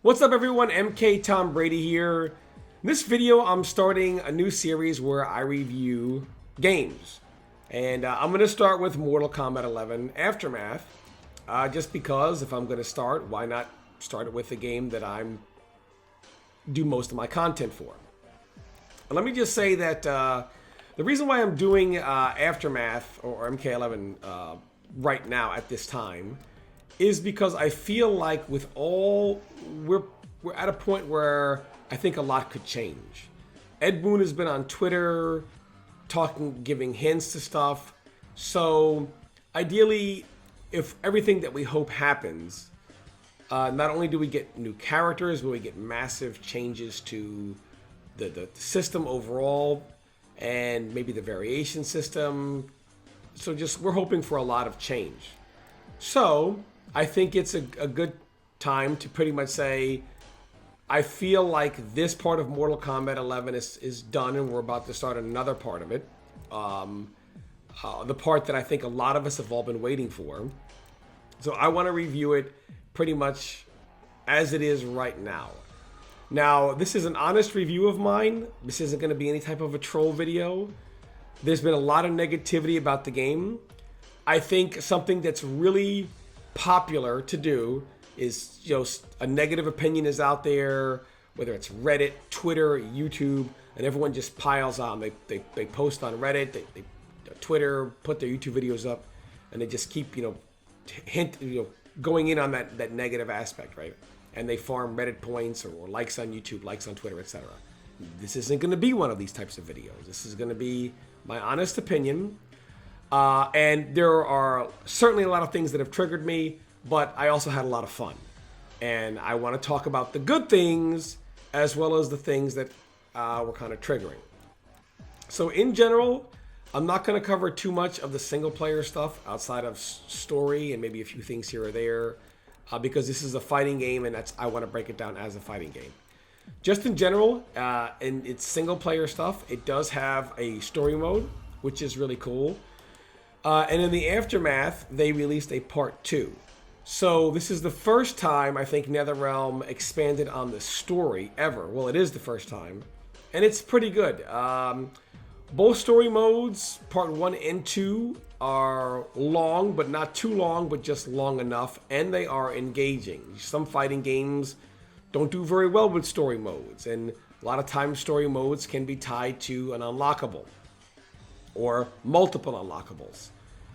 What's up everyone, MK Tom Brady here. In this video I'm starting a new series where I review games. And I'm going to start with Mortal Kombat 11 Aftermath. Just because if I'm going to start, why not start it with the game that I'm do most of my content for. But let me just say that the reason why I'm doing Aftermath or MK11 right now at this time is because I feel like with all we're at a point where I think a lot could change. Ed Boon has been on Twitter talking, giving hints to stuff. So ideally, if everything that we hope happens, not only do we get new characters, but we get massive changes to the system overall, and maybe the variation system. So just we're hoping for a lot of change. So I think it's a good time to pretty much say, I feel like this part of Mortal Kombat 11 is done, and we're about to start another part of it. The part that I think a lot of us have all been waiting for. So I want to review it pretty much as it is right now. Now, this is an honest review of mine. This isn't going to be any type of a troll video. There's been a lot of negativity about the game. I think something that's really popular to do is, a negative opinion is out there, whether it's Reddit, Twitter, YouTube, and everyone just piles on. They post on Reddit, they Twitter, put their YouTube videos up, and they just keep, going in on that negative aspect, right? And they farm Reddit points or likes on YouTube, likes on Twitter, etc. This isn't going to be one of these types of videos. This is going to be my honest opinion. And there are certainly a lot of things that have triggered me, but I also had a lot of fun. And I want to talk about the good things as well as the things that were kind of triggering. So in general, I'm not going to cover too much of the single player stuff outside of story and maybe a few things here or there, because this is a fighting game, and I want to break it down as a fighting game. Just in general, in its single player stuff, it does have a story mode, which is really cool. And in the Aftermath, they released a part 2. So this is the first time I think NetherRealm expanded on the story ever. Well, it is the first time, and it's pretty good. Both story modes, part 1 and 2, are long, but not too long, but just long enough, and they are engaging. Some fighting games don't do very well with story modes, and a lot of times story modes can be tied to an unlockable or multiple unlockables.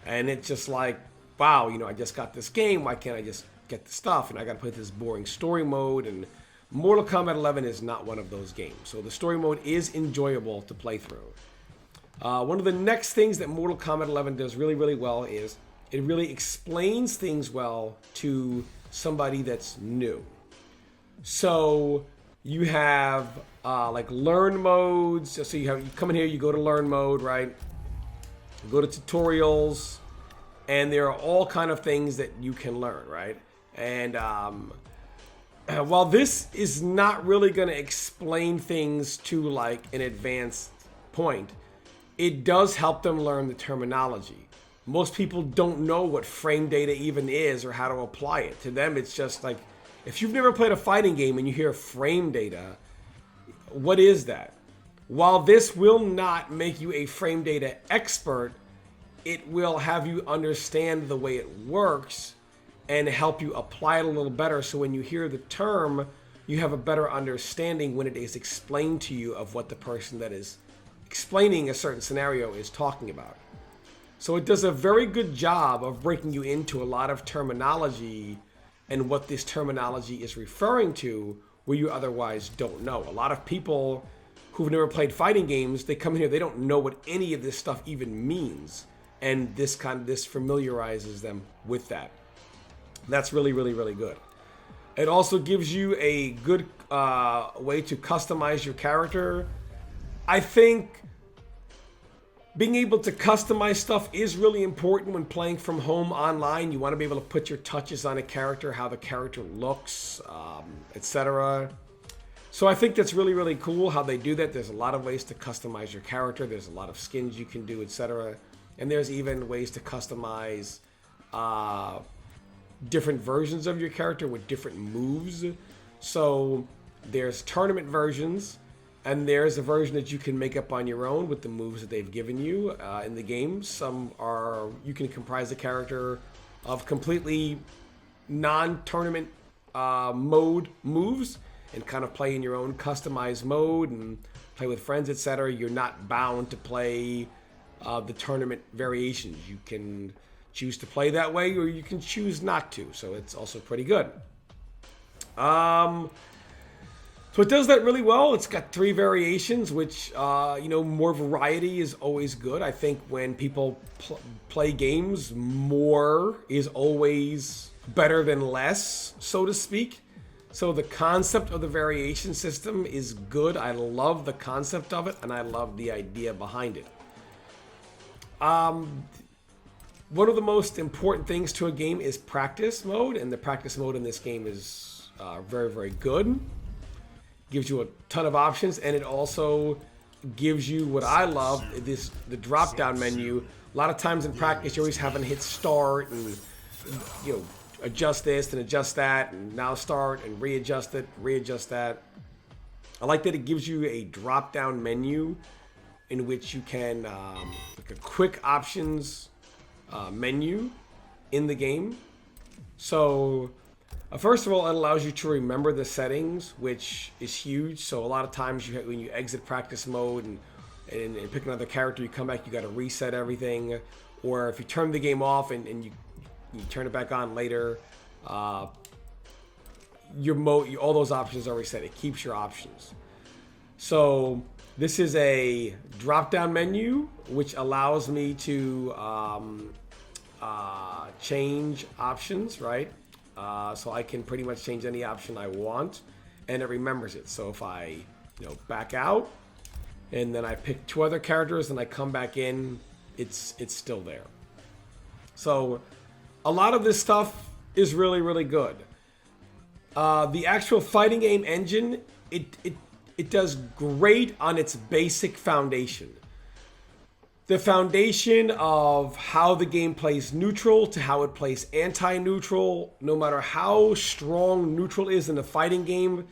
And it's just like, wow, I just got this game, why can't I just get the stuff? And I gotta play this boring story mode, and Mortal Kombat 11 is not one of those games. So the story mode is enjoyable to play through. One of the next things that Mortal Kombat 11 does really, really well is it really explains things well to somebody that's new. So you have like learn modes. So you come in here, you go to learn mode, right? You go to tutorials, and there are all kind of things that you can learn, right? And while this is not really going to explain things to like an advanced point, it does help them learn the terminology. Most people don't know what frame data even is or how to apply it. To them, it's just like, if you've never played a fighting game and you hear frame data, what is that? While this will not make you a frame data expert, it will have you understand the way it works and help you apply it a little better. So when you hear the term, you have a better understanding when it is explained to you of what the person that is explaining a certain scenario is talking about. So it does a very good job of breaking you into a lot of terminology and what this terminology is referring to where you otherwise don't know. A lot of people who've never played fighting games, they come in here, they don't know what any of this stuff even means. And this familiarizes them with that. That's really, really, really good. It also gives you a good way to customize your character. I think being able to customize stuff is really important when playing from home online. You want to be able to put your touches on a character, how the character looks, etc. So I think that's really, really cool how they do that. There's a lot of ways to customize your character. There's a lot of skins you can do, etc. And there's even ways to customize different versions of your character with different moves. So there's tournament versions, and there's a version that you can make up on your own with the moves that they've given you in the game. Some are, you can comprise a character of completely non-tournament mode moves and kind of play in your own customized mode and play with friends, etc. You're not bound to play the tournament variations. You can choose to play that way, or you can choose not to. So it's also pretty good. So it does that really well. It's got 3 variations, which, more variety is always good. I think when people play games, more is always better than less, so to speak. So the concept of the variation system is good. I love the concept of it, and I love the idea behind it. One of the most important things to a game is practice mode, and the practice mode in this game is very, very good. Gives you a ton of options, and it also gives you what I love, the drop down menu. A lot of times in practice you're always having to hit start and adjust this and adjust that, and now start and readjust it, readjust that. I like that it gives you a drop down menu in which you can like a quick options menu in the game. So first of all, it allows you to remember the settings, which is huge. So a lot of times when you exit practice mode and pick another character, you come back, you got to reset everything. Or if you turn the game off and you turn it back on later, your mode, all those options are reset. It keeps your options. So this is a drop-down menu, which allows me to change options, right? So I can pretty much change any option I want, and it remembers it. So if I, back out, and then I pick 2 other characters, and I come back in, it's still there. So a lot of this stuff is really, really good. The actual fighting game engine, it does great on its basic foundation. The foundation of how the game plays neutral to how it plays anti-neutral. No matter how strong neutral is in a fighting game,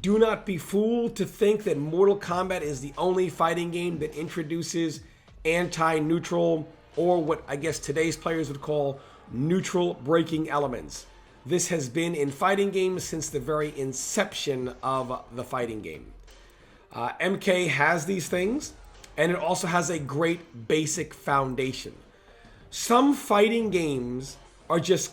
do not be fooled to think that Mortal Kombat is the only fighting game that introduces anti-neutral, or what I guess today's players would call neutral breaking elements. This has been in fighting games since the very inception of the fighting game. MK has these things, and it also has a great basic foundation. Some fighting games are just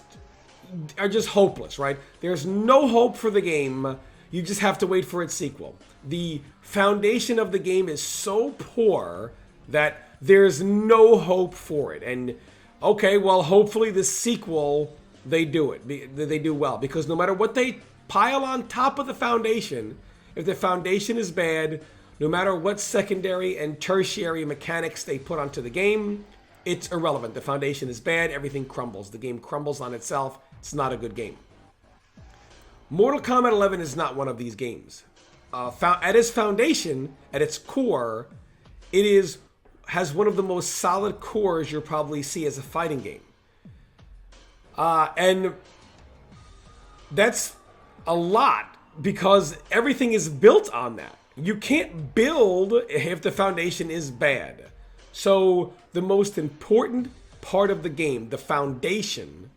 hopeless, right? There's no hope for the game. You just have to wait for its sequel. The foundation of the game is so poor that there's no hope for it. And okay, well, hopefully the sequel, they do it. They do well, because no matter what they pile on top of the foundation, if the foundation is bad, no matter what secondary and tertiary mechanics they put onto the game, it's irrelevant. The foundation is bad, everything crumbles. The game crumbles on itself. It's not a good game. Mortal Kombat 11 is not one of these games. At its foundation, at its core, it has one of the most solid cores you'll probably see as a fighting game. And that's a lot, because everything is built on that. You can't build if the foundation is bad. So the most important part of the game, the foundation,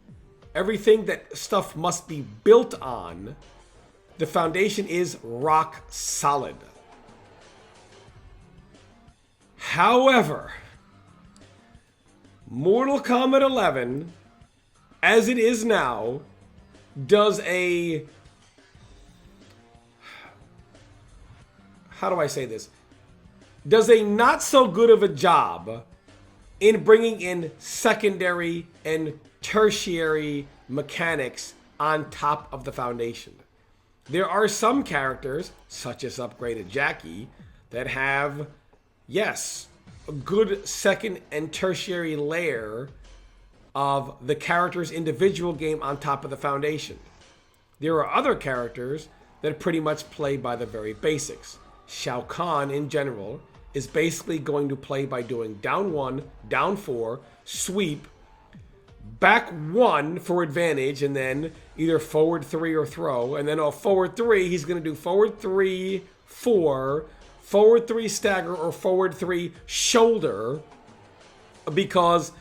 everything that stuff must be built on, the foundation is rock solid. However, Mortal Kombat 11, as it is now, does a... how do I say this? Does a not so good of a job in bringing in secondary and tertiary mechanics on top of the foundation. There are some characters, such as Upgraded Jackie, that have, yes, a good second and tertiary layer of the character's individual game on top of the foundation. There are other characters that pretty much play by the very basics. Shao Kahn, in general, is basically going to play by doing down 1, down 4, sweep, back 1 for advantage, and then either forward 3 or throw. And then on forward 3, he's going to do forward 3, 4, forward 3 stagger, or forward 3 shoulder, because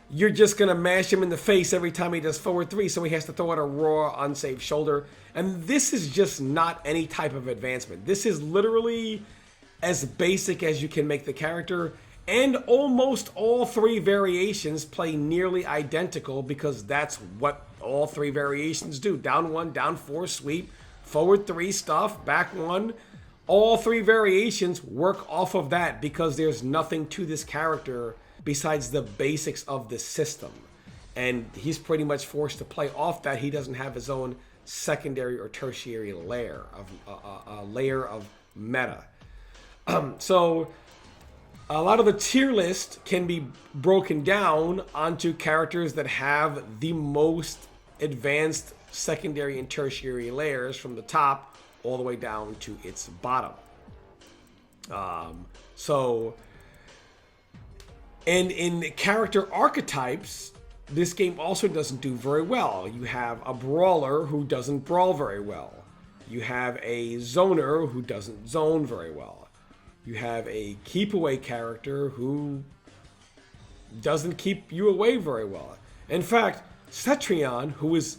you're just going to mash him in the face every time he does forward 3, so he has to throw out a raw, unsafe shoulder. And this is just not any type of advancement. This is literally as basic as you can make the character, and almost all 3 variations play nearly identical, because that's what all 3 variations do. Down 1, down 4, sweep, forward 3 stuff, back 1. All 3 variations work off of that, because there's nothing to this character besides the basics of the system. And he's pretty much forced to play off that. He doesn't have his own secondary or tertiary layer of meta. So a lot of the tier list can be broken down onto characters that have the most advanced secondary and tertiary layers from the top all the way down to its bottom. And in character archetypes, this game also doesn't do very well. You have a brawler who doesn't brawl very well. You have a zoner who doesn't zone very well. You have a keep away character who doesn't keep you away very well. In fact, Cetrion, who is,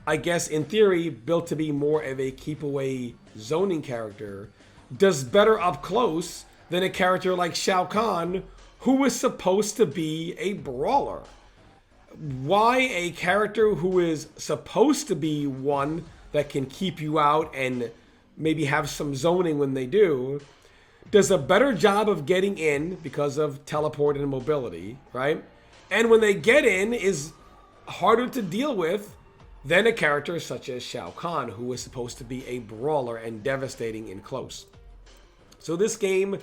I guess in theory, built to be more of a keep away zoning character, does better up close than a character like Shao Kahn, who was supposed to be a brawler. Why a character who is supposed to be one that can keep you out and maybe have some zoning when they do, does a better job of getting in because of teleport and mobility, right? And when they get in, is harder to deal with than a character such as Shao Kahn, who was supposed to be a brawler and devastating in close. So this game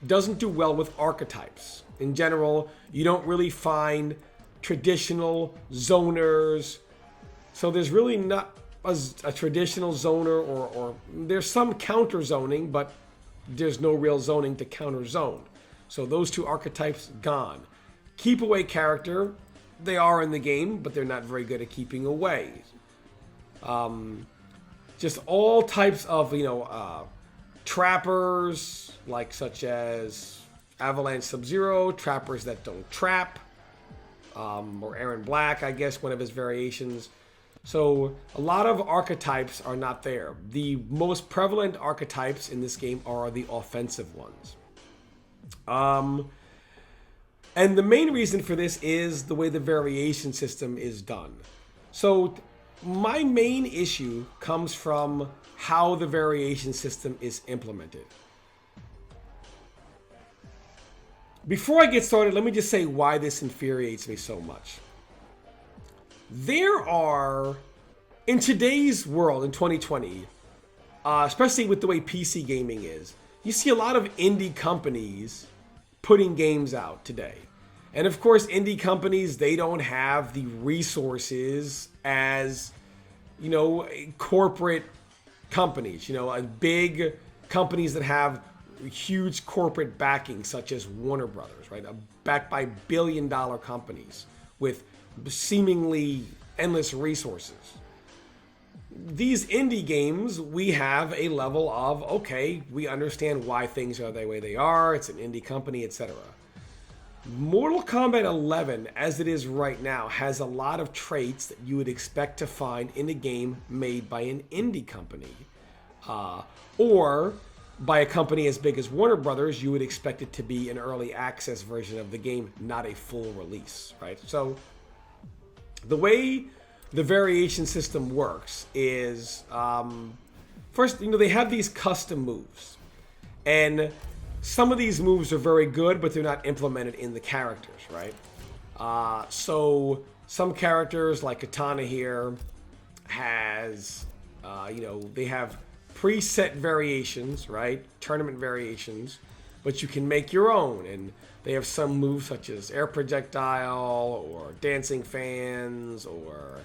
doesn't do well with archetypes. In general, you don't really find traditional zoners. So there's really not a traditional zoner, or there's some counter zoning, but there's no real zoning to counter zone. So those 2 archetypes gone. Keep away character, they are in the game, but they're not very good at keeping away. Just all types of, trappers, like such as Avalanche Sub-Zero, trappers that don't trap, or Aaron Black, I guess, one of his variations. So a lot of archetypes are not there. The most prevalent archetypes in this game are the offensive ones. And the main reason for this is the way the variation system is done. So my main issue comes from how the variation system is implemented. Before I get started, let me just say why this infuriates me so much. There are, in today's world, in 2020, especially with the way PC gaming is, you see a lot of indie companies putting games out today. And of course, indie companies, they don't have the resources as, corporate companies, big companies that have huge corporate backing, such as Warner Brothers, right? Backed by billion-dollar companies with seemingly endless resources. These indie games, we have a level of, okay, we understand why things are the way they are, it's an indie company, etc. Mortal Kombat 11, as it is right now, has a lot of traits that you would expect to find in a game made by an indie company. Or by a company as big as Warner Brothers, you would expect it to be an early access version of the game, not a full release, right? So the way the variation system works is, first, they have these custom moves. And some of these moves are very good, but they're not implemented in the characters, right? So some characters, like Katana here, has, they have preset variations, right? Tournament variations, but you can make your own. And they have some moves such as air projectile or dancing fans, or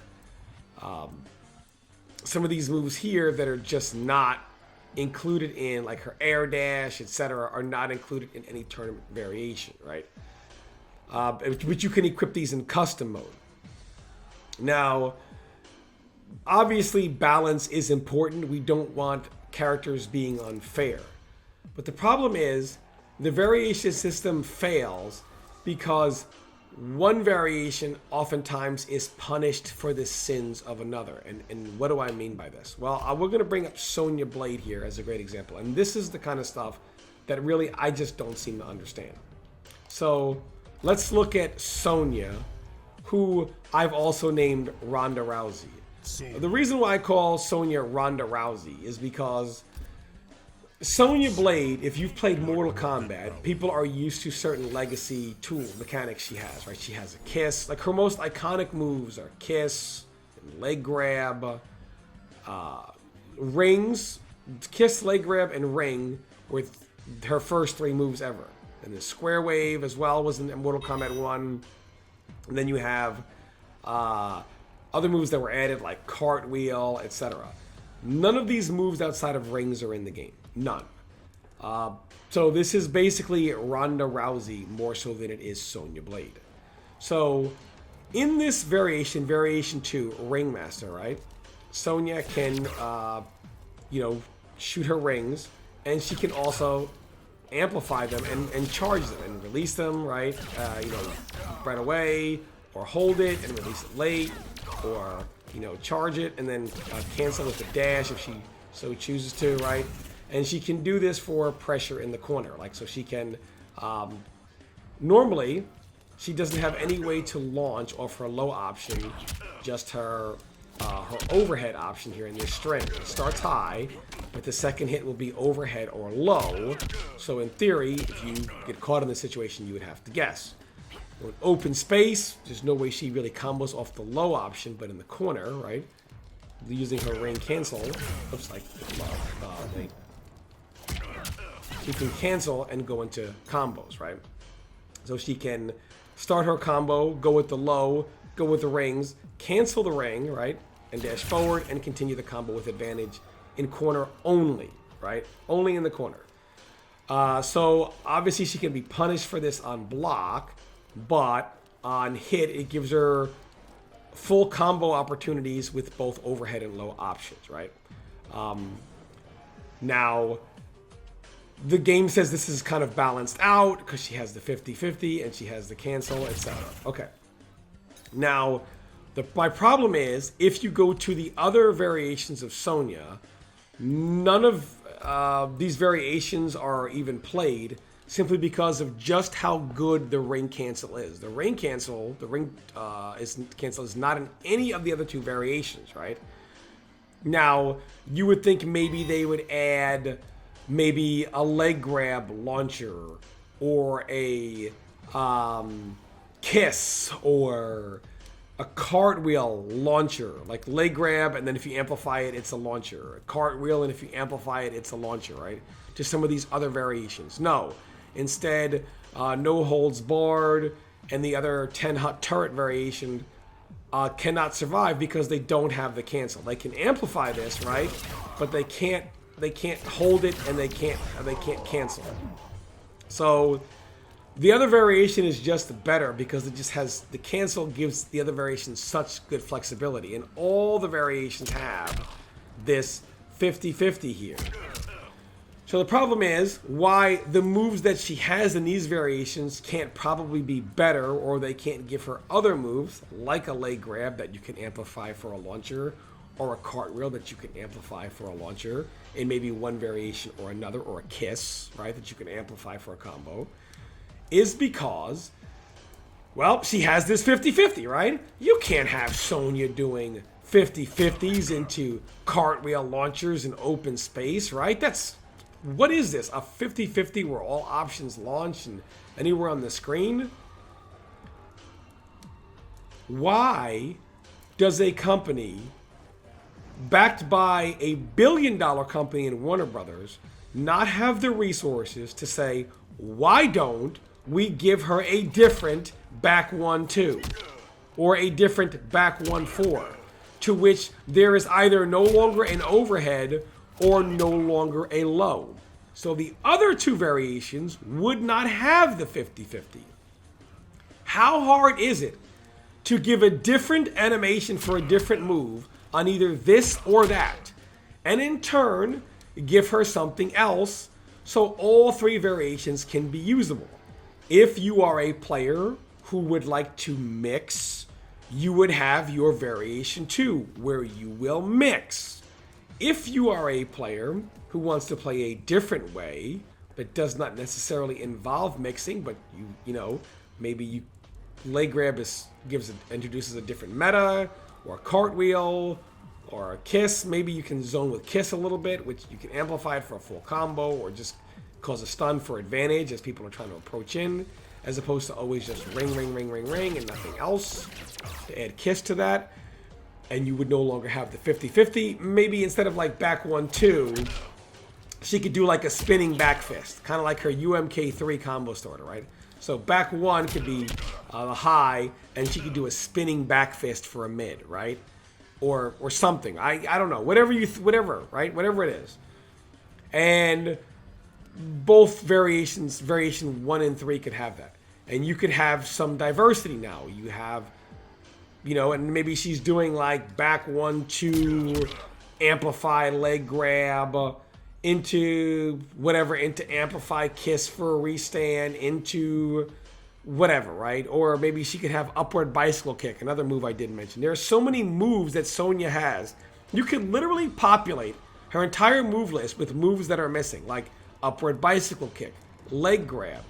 some of these moves here that are just not included in, like her air dash, etc., are not included in any tournament variation, right? But you can equip these in custom mode. Now, obviously, balance is important. We don't want characters being unfair. But the problem is the variation system fails because one variation oftentimes is punished for the sins of another. And what do I mean by this? Well, we're going to bring up Sonya Blade here as a great example. And this is the kind of stuff that really I just don't seem to understand. So let's look at Sonya, who I've also named Ronda Rousey. The reason why I call Sonya Ronda Rousey is because Sonya Blade, if you've played Mortal Kombat, people are used to certain legacy tool mechanics she has, right? She has a kiss. Like her most iconic moves are kiss, leg grab, rings, kiss, leg grab, and ring with her first 3 moves ever. And the square wave as well was in Mortal Kombat 1. And then you have other moves that were added like cartwheel, etc. None of these moves outside of rings are in the game. None. So this is basically Ronda Rousey more so than it is Sonya Blade. So in this variation, variation 2, Ringmaster, right? Sonya can, shoot her rings, and she can also amplify them and charge them and release them, right? Right away, or hold it and release it late, or charge it and then cancel with the dash if she so chooses to, right? And she can do this for pressure in the corner, like so she can. Normally, she doesn't have any way to launch off her low option, just her overhead option here in this string. It starts high, but the second hit will be overhead or low. So in theory, if you get caught in this situation, you would have to guess. In open space, there's no way she really combos off the low option, but in the corner, right? Using her ring cancel, looks like she can cancel and go into combos, right? So she can start her combo, go with the low, go with the rings, cancel the ring, right? And dash forward and continue the combo with advantage in corner only, right? Only in the corner. So obviously she can be punished for this on block, but on hit, it gives her full combo opportunities with both overhead and low options, right? Now, the game says this is kind of balanced out because she has the 50-50 and she has the cancel, etc. Okay. Now, my problem is, if you go to the other variations of Sonya, none of these variations are even played simply because of just how good the ring cancel is. The ring cancel is not in any of the other 2 variations, right? Now, you would think maybe they would add maybe a leg grab launcher or a kiss or a cartwheel launcher, like leg grab, and then if you amplify it, it's a launcher. A cartwheel, and if you amplify it, it's a launcher, right? To some of these other variations. No. Instead, no holds barred and the other 10 hut turret variation cannot survive because they don't have the cancel. They can amplify this, right? But they can't hold it and they can't cancel. So the other variation is just better because it just has the cancel gives the other variation such good flexibility, and all the variations have this 50-50 here. So the problem is why the moves that she has in these variations can't probably be better, or they can't give her other moves like a leg grab that you can amplify for a launcher, or a cartwheel that you can amplify for a launcher in maybe one variation or another, or a kiss, right, that you can amplify for a combo, is because, well, she has this 50-50, right? You can't have Sonya doing 50-50s into cartwheel launchers in open space, right? What is this? A 50-50 where all options launch and anywhere on the screen? Why does a company backed by a billion-dollar company in Warner Brothers not have the resources to say, why don't we give her a different back 1-2 or a different back 1-4, to which there is either no longer an overhead or no longer a low. So the other 2 variations would not have the 50-50. How hard is it to give a different animation for a different move on either this or that, and in turn give her something else so all three variations can be usable. If you are a player who would like to mix, you would have your variation 2 where you will mix. If you are a player who wants to play a different way that does not necessarily involve mixing, but you know, maybe you leg grab introduces a different meta, or a cartwheel, or a kiss. Maybe you can zone with kiss a little bit, which you can amplify it for a full combo, or just cause a stun for advantage as people are trying to approach in, as opposed to always just ring, ring, ring, ring, ring, and nothing else. To add kiss to that, and you would no longer have the 50-50. Maybe instead of like back 1-2, she could do like a spinning back fist, kind of like her UMK3 combo starter, right? So back 1 could be the high, and she could do a spinning back fist for a mid, right? Or something. I don't know. Whatever, right? Whatever it is. And both variation 1 and 3 could have that. And you could have some diversity now. You have, you know, and maybe she's doing like back 1-2 amplify leg grab into whatever, into amplify kiss for a restand, into whatever, right? Or maybe she could have upward bicycle kick, another move I didn't mention. There are so many moves that Sonya has. You could literally populate her entire move list with moves that are missing, like upward bicycle kick, leg grab,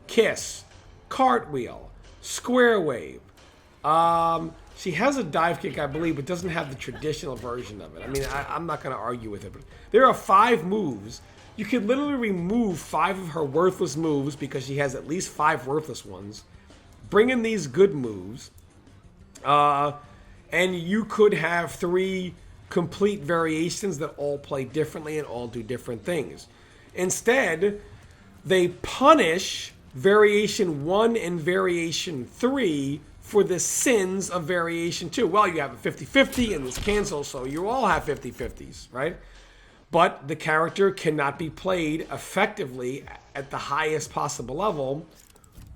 kiss, cartwheel, square wave. She has a dive kick, I believe, but doesn't have the traditional version of it. I mean, I'm not going to argue with it, but there are 5 moves. You could literally remove 5 of her worthless moves because she has at least 5 worthless ones. Bring in these good moves, and you could have 3 complete variations that all play differently and all do different things. Instead, they punish variation 1 and variation 3 for the sins of variation 2. Well, you have a 50-50 and this cancels, so you all have 50-50s, right? But the character cannot be played effectively at the highest possible level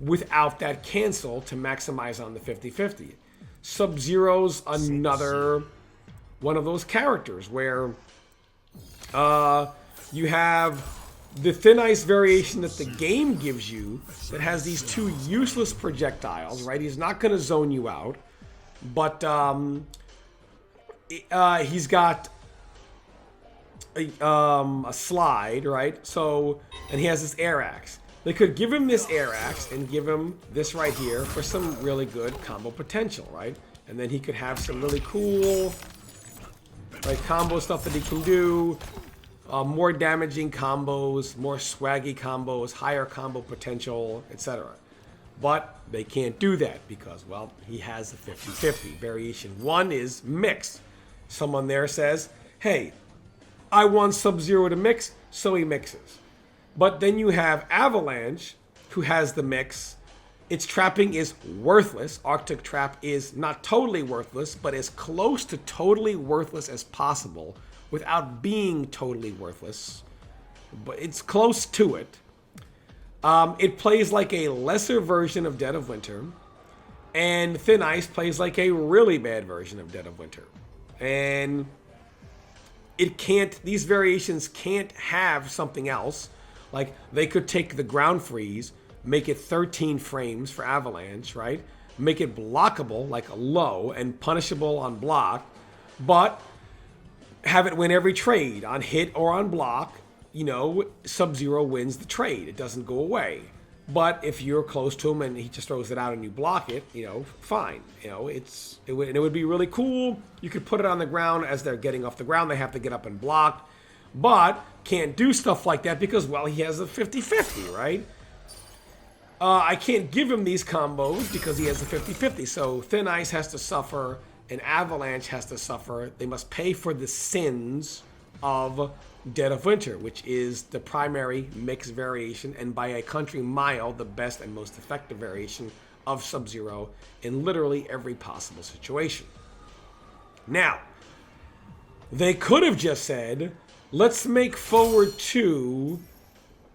without that cancel to maximize on the 50-50. Sub-Zero's another one of those characters where you have the Thin Ice variation that the game gives you that has these 2 useless projectiles, right? He's not going to zone you out, but he's got a slide, right? So, and he has this air axe. They could give him this air axe and give him this right here for some really good combo potential, right? And then he could have some really cool, like, combo stuff that he can do. More damaging combos, more swaggy combos, higher combo potential, etc. But they can't do that because, well, he has a 50-50. Variation 1 is mix. Someone there says, hey, I want Sub-Zero to mix, so he mixes. But then you have Avalanche, who has the mix. Its trapping is worthless. Arctic Trap is not totally worthless, but as close to totally worthless as possible without being totally worthless. But it's close to it. It plays like a lesser version of Dead of Winter. And Thin Ice plays like a really bad version of Dead of Winter. And it can't, these variations can't have something else. Like, they could take the ground freeze, make it 13 frames for Avalanche, right? Make it blockable, like a low, and punishable on block, but have it win every trade. On hit or on block, you know, Sub-Zero wins the trade. It doesn't go away. But if you're close to him and he just throws it out and you block it, you know, fine. You know, it would be really cool. You could put it on the ground as they're getting off the ground. They have to get up and block. But can't do stuff like that because, well, he has a 50-50, right? I can't give him these combos because he has a 50-50. So Thin Ice has to suffer and Avalanche has to suffer. They must pay for the sins of Dead of Winter, which is the primary mixed variation and by a country mile the best and most effective variation of Sub-Zero in literally every possible situation. Now, they could have just said, let's make forward 2.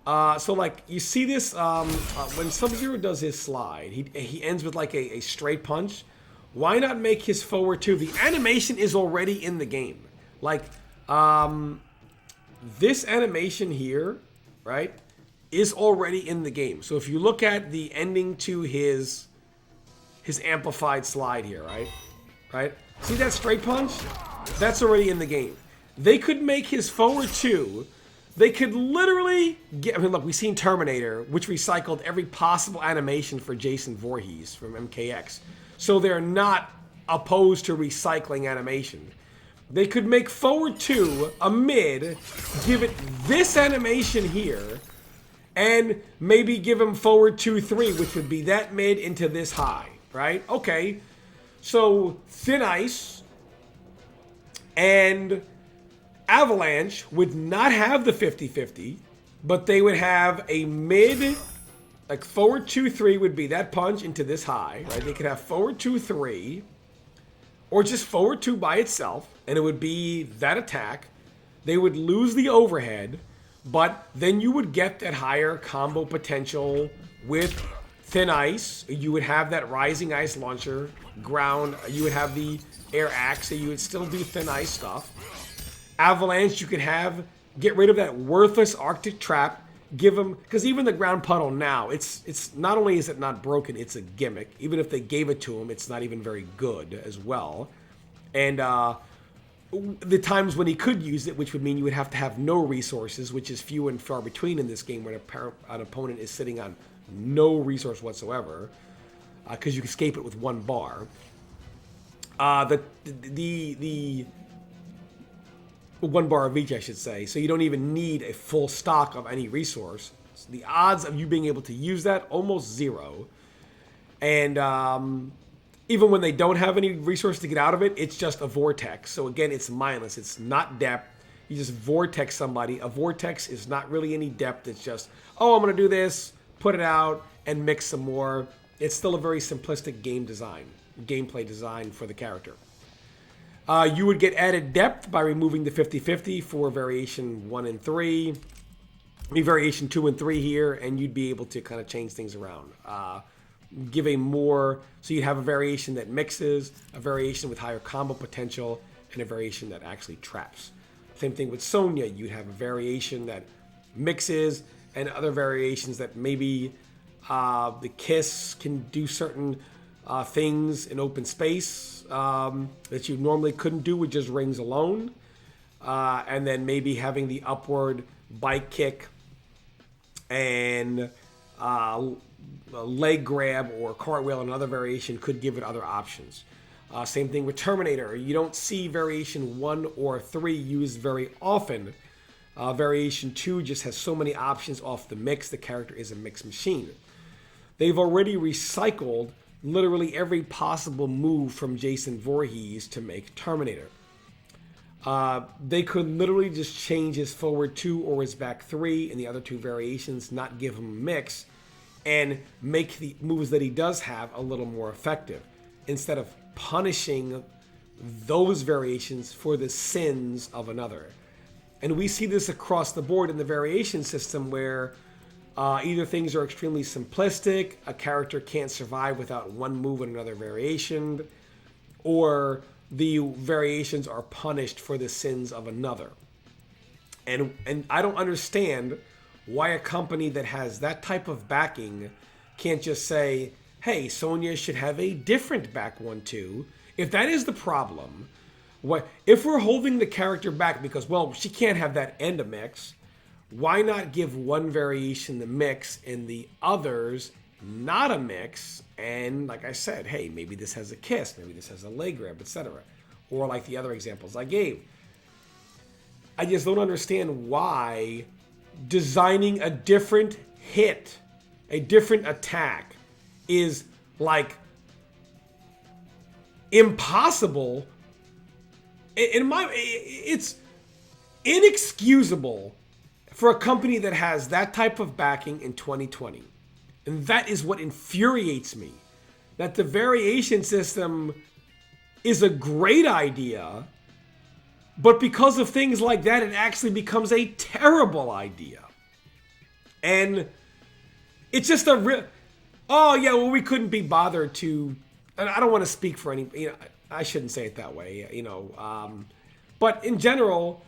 So like you see this when Sub-Zero does his slide, he ends with like a straight punch. Why not make his forward 2? The animation is already in the game. Like, this animation here, right, is already in the game. So if you look at the ending to his amplified slide here, right? See that straight punch? That's already in the game. They could make his forward 2. They could literally get, I mean, look, we've seen Terminator, which recycled every possible animation for Jason Voorhees from MKX. So they're not opposed to recycling animation. They could make forward 2 a mid, give it this animation here, and maybe give him forward 2-3, which would be that mid into this high, right? Okay, so Thin Ice and Avalanche would not have the 50-50, but they would have a mid, like forward 2-3 would be that punch into this high, right? They could have forward 2-3, or just forward 2 by itself, and it would be that attack. They would lose the overhead, but then you would get that higher combo potential with Thin Ice. You would have that Rising Ice launcher, ground. You would have the air axe, so you would still do Thin Ice stuff. Avalanche, you could have, get rid of that worthless Arctic trap, give them, because even the ground puddle now, it's not only is it not broken, it's a gimmick. Even if they gave it to him, it's not even very good as well. And the times when he could use it, which would mean you would have to have no resources, which is few and far between in this game when an opponent is sitting on no resource whatsoever, because you can escape it with one bar. The one bar of each, I should say, so you don't even need a full stock of any resource. So the odds of you being able to use that, almost zero. And even when they don't have any resource to get out of it, it's just a vortex. So again, it's mindless. It's not depth. You just vortex somebody. A vortex is not really any depth. It's just, oh, I'm going to do this, put it out, and mix some more. It's still a very simplistic gameplay design for the character. You would get added depth by removing the 50-50 for variation 1 and 3. Variation 2 and 3 here, and you'd be able to kind of change things around. Give a more, so you'd have a variation that mixes, a variation with higher combo potential, and a variation that actually traps. Same thing with Sonya. You'd have a variation that mixes, and other variations that maybe the Kiss can do certain things in open space that you normally couldn't do with just rings alone. And then maybe having the upward bike kick and a leg grab or cartwheel, another variation could give it other options. Same thing with Terminator. You don't see variation 1 or 3 used very often. Variation 2 just has so many options off the mix. The character is a mix machine. They've already recycled literally every possible move from Jason Voorhees to make Terminator. They could literally just change his forward 2 or his back 3 in the other 2 variations, not give him a mix, and make the moves that he does have a little more effective, instead of punishing those variations for the sins of another. And we see this across the board in the variation system where either things are extremely simplistic, a character can't survive without one move in another variation, or the variations are punished for the sins of another. And I don't understand why a company that has that type of backing can't just say, hey, Sonya should have a different back 1-2. If that is the problem, if we're holding the character back because, well, she can't have that and a mix, why not give one variation the mix and the others not a mix? And like I said, hey, maybe this has a kiss, maybe this has a leg grab, etc. Or like the other examples I gave. I just don't understand why designing a different hit, a different attack, is like impossible. It's inexcusable for a company that has that type of backing in 2020. And that is what infuriates me. That the variation system is a great idea, but because of things like that, it actually becomes a terrible idea. And it's just oh yeah, well, we couldn't be bothered to and I don't want to speak for any, I shouldn't say it that way, but in general,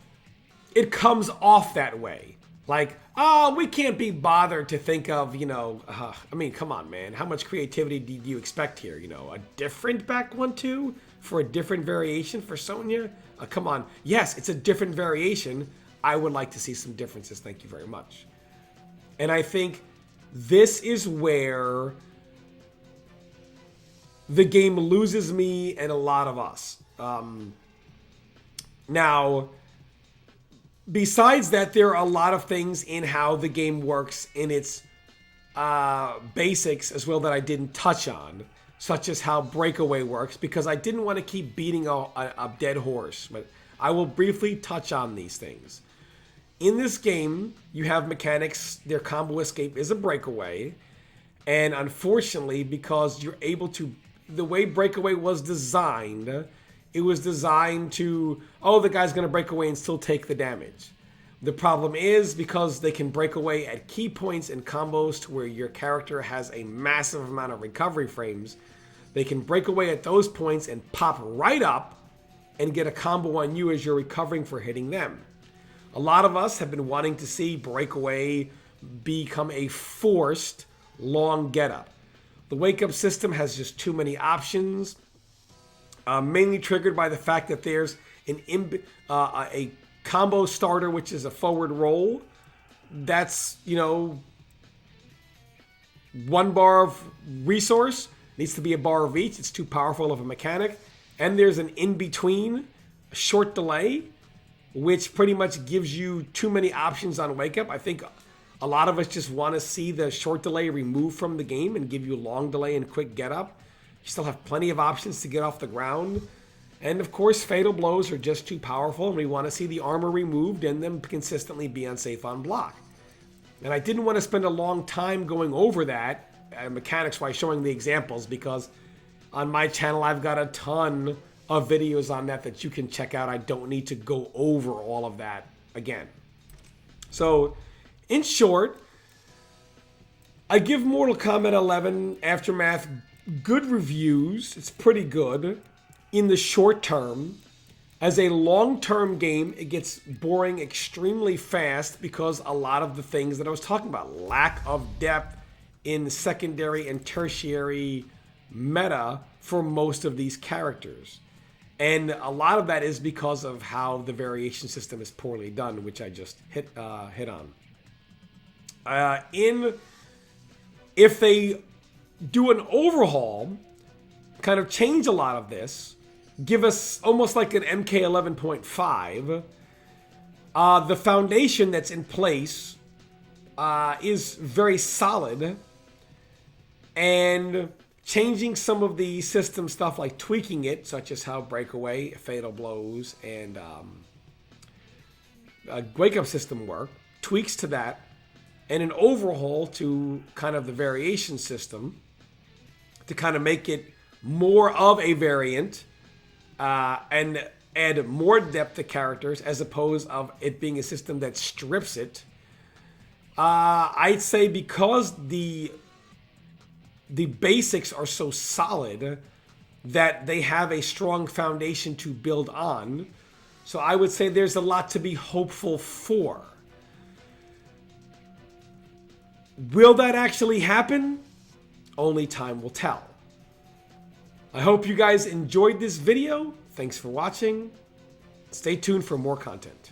it comes off that way. Like, oh, we can't be bothered to think of, I mean, come on, man. How much creativity do you expect here? A different back 1-2 for a different variation for Sonya? Come on. Yes, it's a different variation. I would like to see some differences. Thank you very much. And I think this is where the game loses me and a lot of us. Now, besides that, there are a lot of things in how the game works in its basics as well that I didn't touch on, such as how breakaway works, because I didn't want to keep beating a dead horse, but I will briefly touch on these things. In this game, you have mechanics. Their combo escape is a breakaway, and unfortunately, because you're able to, the way breakaway was designed, it was designed to, the guy's going to break away and still take the damage. The problem is, because they can break away at key points in combos to where your character has a massive amount of recovery frames, they can break away at those points and pop right up and get a combo on you as you're recovering for hitting them. A lot of us have been wanting to see breakaway become a forced long get-up. The wake-up system has just too many options. Mainly triggered by the fact that there's a combo starter, which is a forward roll. That's, 1 bar of resource. Needs to be a bar of each. It's too powerful of a mechanic. And there's an in-between, a short delay, which pretty much gives you too many options on wake up. I think a lot of us just want to see the short delay removed from the game and give you long delay and quick get up. You still have plenty of options to get off the ground. And of course, fatal blows are just too powerful, and we want to see the armor removed and them consistently be unsafe on block. And I didn't want to spend a long time going over that, mechanics-wise, showing the examples, because on my channel I've got a ton of videos on that you can check out. I don't need to go over all of that again. So, in short, I give Mortal Kombat 11 Aftermath good reviews. It's pretty good in the short term. As a long-term game, it gets boring extremely fast because a lot of the things that I was talking about, lack of depth in secondary and tertiary meta for most of these characters. And a lot of that is because of how the variation system is poorly done, which I just hit on. If they do an overhaul, kind of change a lot of this, give us almost like an MK11.5, the foundation that's in place is very solid, and changing some of the system stuff, like tweaking it, such as how breakaway, fatal blows, and wake-up system work, tweaks to that, and an overhaul to kind of the variation system to kind of make it more of a variant and add more depth to characters as opposed of it being a system that strips it. I'd say because the basics are so solid that they have a strong foundation to build on. So I would say there's a lot to be hopeful for. Will that actually happen? Only time will tell. I hope you guys enjoyed this video. Thanks for watching. Stay tuned for more content.